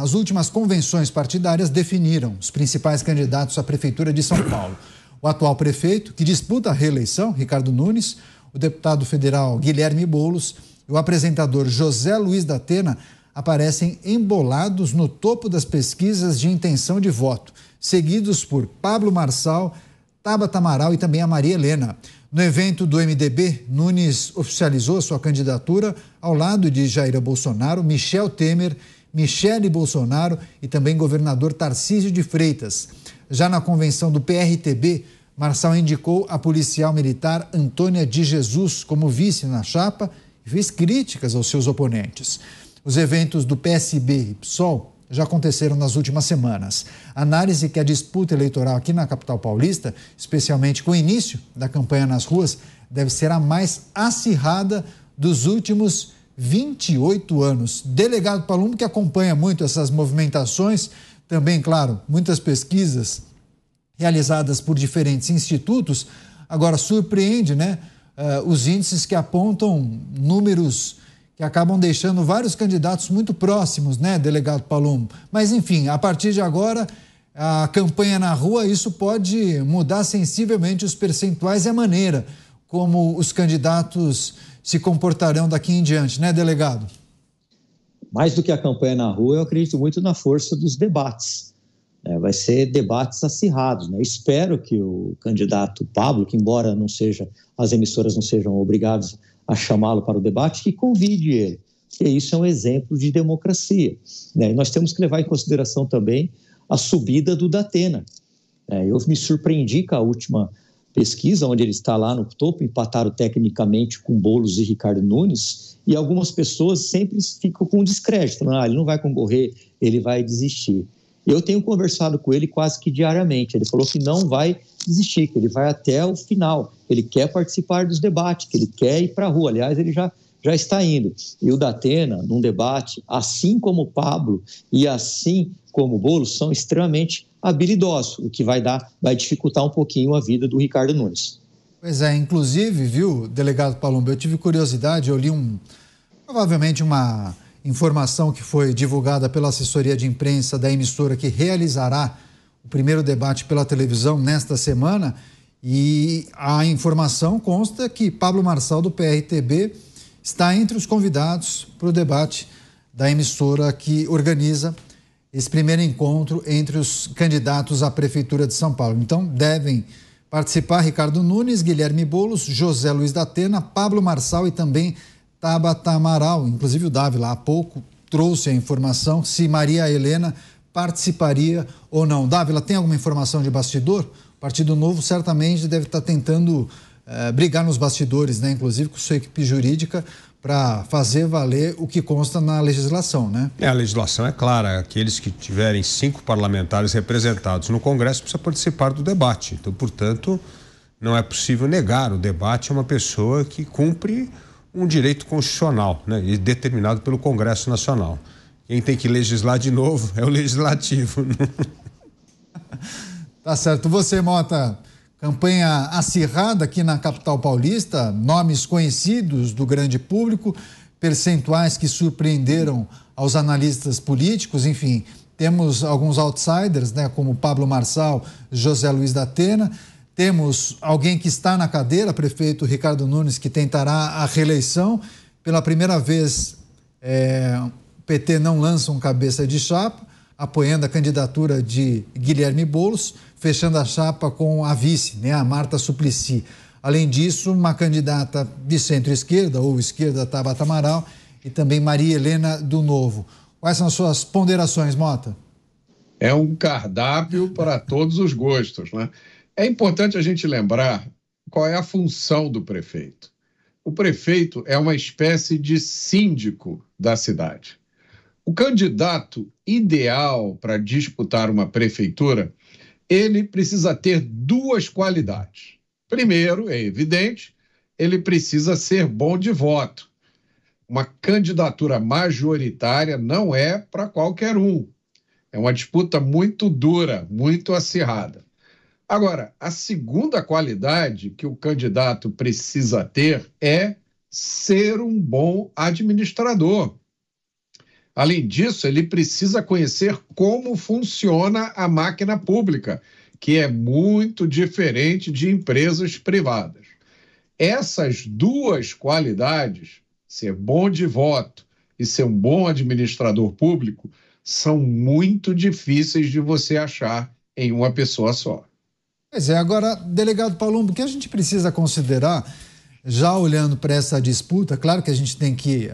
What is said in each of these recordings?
as últimas convenções partidárias definiram os principais candidatos à Prefeitura de São Paulo. O atual prefeito, que disputa a reeleição, Ricardo Nunes, o deputado federal Guilherme Boulos e o apresentador José Luiz da Atena aparecem embolados no topo das pesquisas de intenção de voto, seguidos por Pablo Marçal, Tabata Amaral e também a Maria Helena. No evento do MDB, Nunes oficializou sua candidatura ao lado de Jair Bolsonaro, Michel Temer, Michele Bolsonaro e também governador Tarcísio de Freitas. Já na convenção do PRTB, Marçal indicou a policial militar Antônia de Jesus como vice na chapa e fez críticas aos seus oponentes. Os eventos do PSB e PSOL já aconteceram nas últimas semanas. Análise que a disputa eleitoral aqui na capital paulista, especialmente com o início da campanha nas ruas, deve ser a mais acirrada dos últimos 28 anos. Delegado Palumbo, que acompanha muito essas movimentações, também, claro, muitas pesquisas realizadas por diferentes institutos, agora surpreende, né? Os índices que apontam números que acabam deixando vários candidatos muito próximos, né, delegado Palumbo? Mas, enfim, a partir de agora, a campanha na rua, isso pode mudar sensivelmente os percentuais e a maneira como os candidatos se comportarão daqui em diante, né, delegado? Mais do que a campanha na rua, eu acredito muito na força dos debates. Vai ser debates acirrados, né? Espero que o candidato Pablo, que embora as emissoras não sejam obrigadas a chamá-lo para o debate, que convide ele, porque isso é um exemplo de democracia, né? E nós temos que levar em consideração também a subida do Datena. Eu me surpreendi com a última pesquisa, onde ele está lá no topo, empataram tecnicamente com Boulos e Ricardo Nunes, e algumas pessoas sempre ficam com descrédito, falando, ele não vai concorrer, ele vai desistir. Eu tenho conversado com ele quase que diariamente, ele falou que não vai desistir, que ele vai até o final, ele quer participar dos debates, que ele quer ir para a rua, aliás, ele já está indo. E o Datena, num debate, assim como o Pablo e assim como o Boulos, são extremamente habilidosos, o que vai dificultar um pouquinho a vida do Ricardo Nunes. Pois é, inclusive, viu, delegado Palumbo, eu tive curiosidade, eu li provavelmente uma informação que foi divulgada pela assessoria de imprensa da emissora que realizará o primeiro debate pela televisão nesta semana, e a informação consta que Pablo Marçal, do PRTB, está entre os convidados para o debate da emissora que organiza esse primeiro encontro entre os candidatos à Prefeitura de São Paulo. Então, devem participar Ricardo Nunes, Guilherme Boulos, José Luiz da Atena, Pablo Marçal e também Tabata Amaral. Inclusive o Dávila há pouco trouxe a informação se Maria Helena participaria ou não. Dávila, tem alguma informação de bastidor? O Partido Novo certamente deve estar tentando brigar nos bastidores, né? Inclusive com sua equipe jurídica, para fazer valer o que consta na legislação, né? A legislação é clara, aqueles que tiverem 5 parlamentares representados no Congresso precisam participar do debate. Então, portanto, não é possível negar o debate a uma pessoa que cumpre um direito constitucional, né, e determinado pelo Congresso Nacional. Quem tem que legislar de novo é o Legislativo. Tá certo. Você, Mota, campanha acirrada aqui na capital paulista, nomes conhecidos do grande público, percentuais que surpreenderam aos analistas políticos, enfim, temos alguns outsiders, né, como Pablo Marçal, José Luiz da Atena. Temos alguém que está na cadeira, prefeito Ricardo Nunes, que tentará a reeleição. Pela primeira vez, o PT não lança um cabeça de chapa, apoiando a candidatura de Guilherme Boulos, fechando a chapa com a vice, né, a Marta Suplicy. Além disso, uma candidata de centro-esquerda, ou esquerda, Tabata Amaral, e também Maria Helena do Novo. Quais são as suas ponderações, Mota? É um cardápio para todos os gostos, né? É importante a gente lembrar qual é a função do prefeito. O prefeito é uma espécie de síndico da cidade. O candidato ideal para disputar uma prefeitura, ele precisa ter 2 qualidades. Primeiro, é evidente, ele precisa ser bom de voto. Uma candidatura majoritária não é para qualquer um. É uma disputa muito dura, muito acirrada. Agora, a segunda qualidade que o candidato precisa ter é ser um bom administrador. Além disso, ele precisa conhecer como funciona a máquina pública, que é muito diferente de empresas privadas. Essas duas qualidades, ser bom de voto e ser um bom administrador público, são muito difíceis de você achar em uma pessoa só. Pois é, agora, delegado Palumbo, o que a gente precisa considerar, já olhando para essa disputa, claro que a gente tem que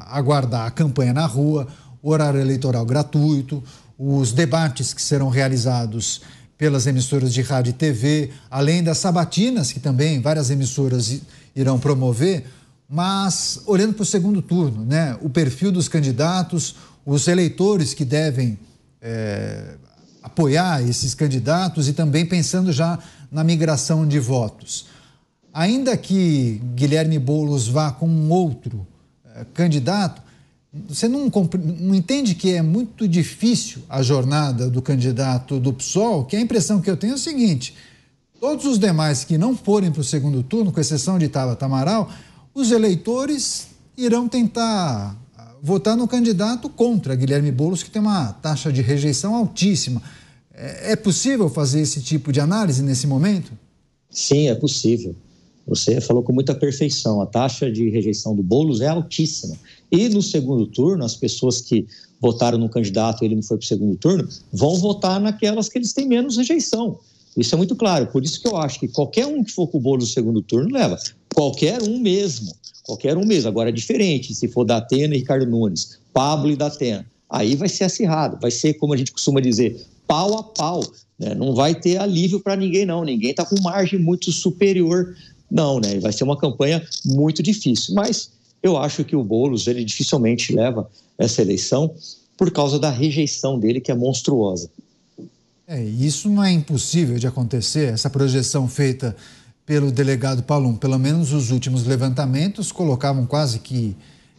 aguardar a campanha na rua, o horário eleitoral gratuito, os debates que serão realizados pelas emissoras de rádio e TV, além das sabatinas que também várias emissoras irão promover, mas olhando para o segundo turno, né, o perfil dos candidatos, os eleitores que devem apoiar esses candidatos e também pensando já na migração de votos. Ainda que Guilherme Boulos vá com um outro candidato, você não entende que é muito difícil a jornada do candidato do PSOL? Que a impressão que eu tenho é o seguinte: todos os demais que não forem para o segundo turno, com exceção de Tabata Amaral, os eleitores irão tentar votar no candidato contra Guilherme Boulos, que tem uma taxa de rejeição altíssima. É possível fazer esse tipo de análise nesse momento? Sim, é possível. Você falou com muita perfeição. A taxa de rejeição do Boulos é altíssima. E no segundo turno, as pessoas que votaram no candidato e ele não foi para o segundo turno, vão votar naquelas que eles têm menos rejeição. Isso é muito claro. Por isso que eu acho que qualquer um que for com o Boulos no segundo turno leva. Qualquer um mesmo. Qualquer um mesmo. Agora é diferente se for Datena e Ricardo Nunes, Pablo e Datena. Aí vai ser acirrado. Vai ser, como a gente costuma dizer, pau a pau. Né? Não vai ter alívio para ninguém, não. Ninguém está com margem muito superior. Não, né? Vai ser uma campanha muito difícil. Mas eu acho que o Boulos, ele dificilmente leva essa eleição por causa da rejeição dele, que é monstruosa. Isso não é impossível de acontecer, essa projeção feita pelo delegado Palumbo. Pelo menos os últimos levantamentos colocavam quase que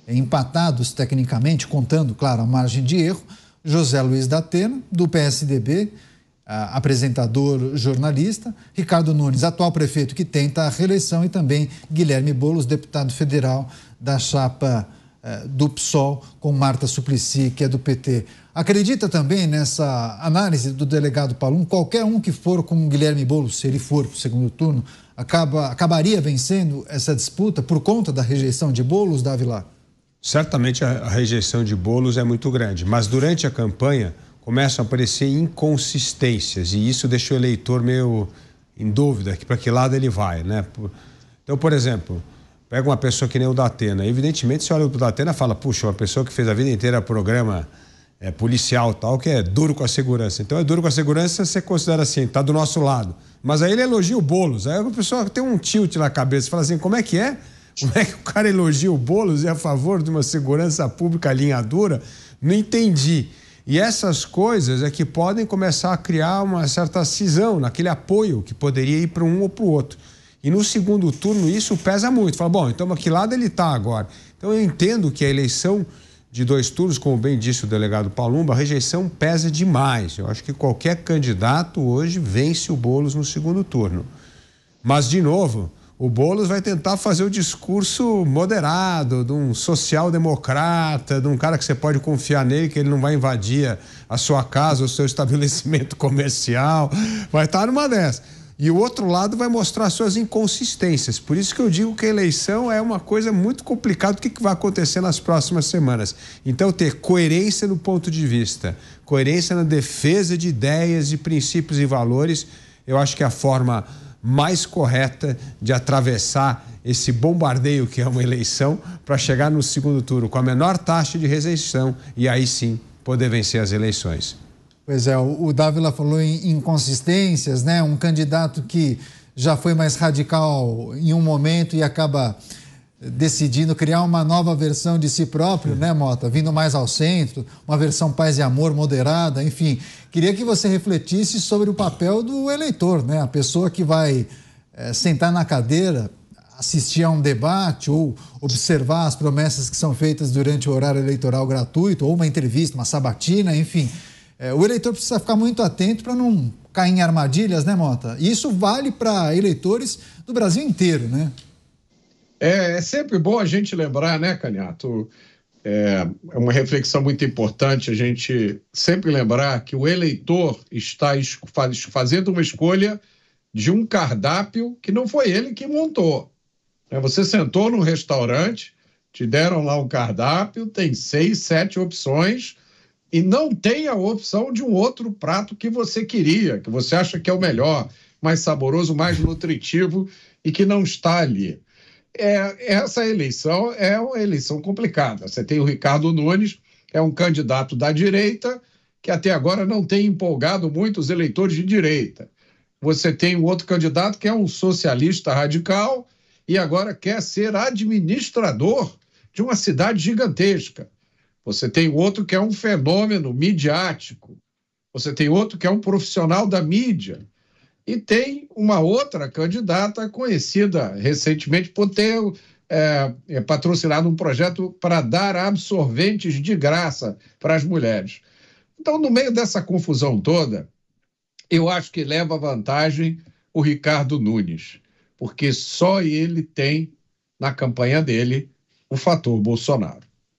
empatados tecnicamente, contando, claro, a margem de erro, José Luiz Datena, do PSDB, apresentador, jornalista, Ricardo Nunes, atual prefeito que tenta a reeleição, e também Guilherme Boulos, deputado federal da chapa do PSOL, com Marta Suplicy, que é do PT. Acredita também nessa análise do delegado Palumbo? Qualquer um que for com Guilherme Boulos, se ele for para o segundo turno, acabaria vencendo essa disputa por conta da rejeição de Boulos, Dávila? Certamente a rejeição de Boulos é muito grande, mas durante a campanha começam a aparecer inconsistências e isso deixa o eleitor meio em dúvida para que lado ele vai, né? Então, por exemplo, pega uma pessoa que nem o Datena. Evidentemente, você olha para o Datena e fala, puxa, uma pessoa que fez a vida inteira programa policial tal, que é duro com a segurança. Então, é duro com a segurança, você considera assim, está do nosso lado. Mas aí ele elogia o Boulos. Aí a pessoa tem um tilt na cabeça, fala assim, como é que é? Como é que o cara elogia o Boulos e é a favor de uma segurança pública linha dura? Não entendi. E essas coisas é que podem começar a criar uma certa cisão naquele apoio que poderia ir para um ou para o outro. E no segundo turno isso pesa muito. Fala, bom, então a que lado ele está agora? Então eu entendo que a eleição de 2 turnos, como bem disse o delegado Palumbo, a rejeição pesa demais. Eu acho que qualquer candidato hoje vence o Boulos no segundo turno. Mas, de novo, o Boulos vai tentar fazer o discurso moderado, de um social-democrata, de um cara que você pode confiar nele, que ele não vai invadir a sua casa, o seu estabelecimento comercial, vai estar numa dessas. E o outro lado vai mostrar suas inconsistências. Por isso que eu digo que a eleição é uma coisa muito complicada. O que vai acontecer nas próximas semanas? Então, ter coerência no ponto de vista, coerência na defesa de ideias, de princípios e valores, eu acho que é a forma mais correta de atravessar esse bombardeio que é uma eleição para chegar no segundo turno com a menor taxa de rejeição e aí sim poder vencer as eleições. Pois é, o Dávila falou em inconsistências, né? Um candidato que já foi mais radical em um momento e acaba decidindo criar uma nova versão de si próprio, né, Mota? Vindo mais ao centro, uma versão paz e amor moderada, enfim. Queria que você refletisse sobre o papel do eleitor, né? A pessoa que vai sentar na cadeira, assistir a um debate ou observar as promessas que são feitas durante o horário eleitoral gratuito, ou uma entrevista, uma sabatina, enfim. O eleitor precisa ficar muito atento para não cair em armadilhas, né, Mota? E isso vale para eleitores do Brasil inteiro, né? É sempre bom a gente lembrar, né, Canhato? é uma reflexão muito importante a gente sempre lembrar que o eleitor está fazendo uma escolha de um cardápio que não foi ele que montou. Você sentou num restaurante, te deram lá um cardápio, tem 6, 7 opções e não tem a opção de um outro prato que você queria, que você acha que é o melhor, mais saboroso, mais nutritivo e que não está ali. Essa eleição é uma eleição complicada. Você tem o Ricardo Nunes, que é um candidato da direita, que até agora não tem empolgado muito os eleitores de direita. Você tem um outro candidato que é um socialista radical e agora quer ser administrador de uma cidade gigantesca. Você tem outro que é um fenômeno midiático. Você tem outro que é um profissional da mídia. E tem uma outra candidata conhecida recentemente por ter patrocinado um projeto para dar absorventes de graça para as mulheres. Então, no meio dessa confusão toda, eu acho que leva vantagem o Ricardo Nunes, porque só ele tem, na campanha dele, o fator Bolsonaro.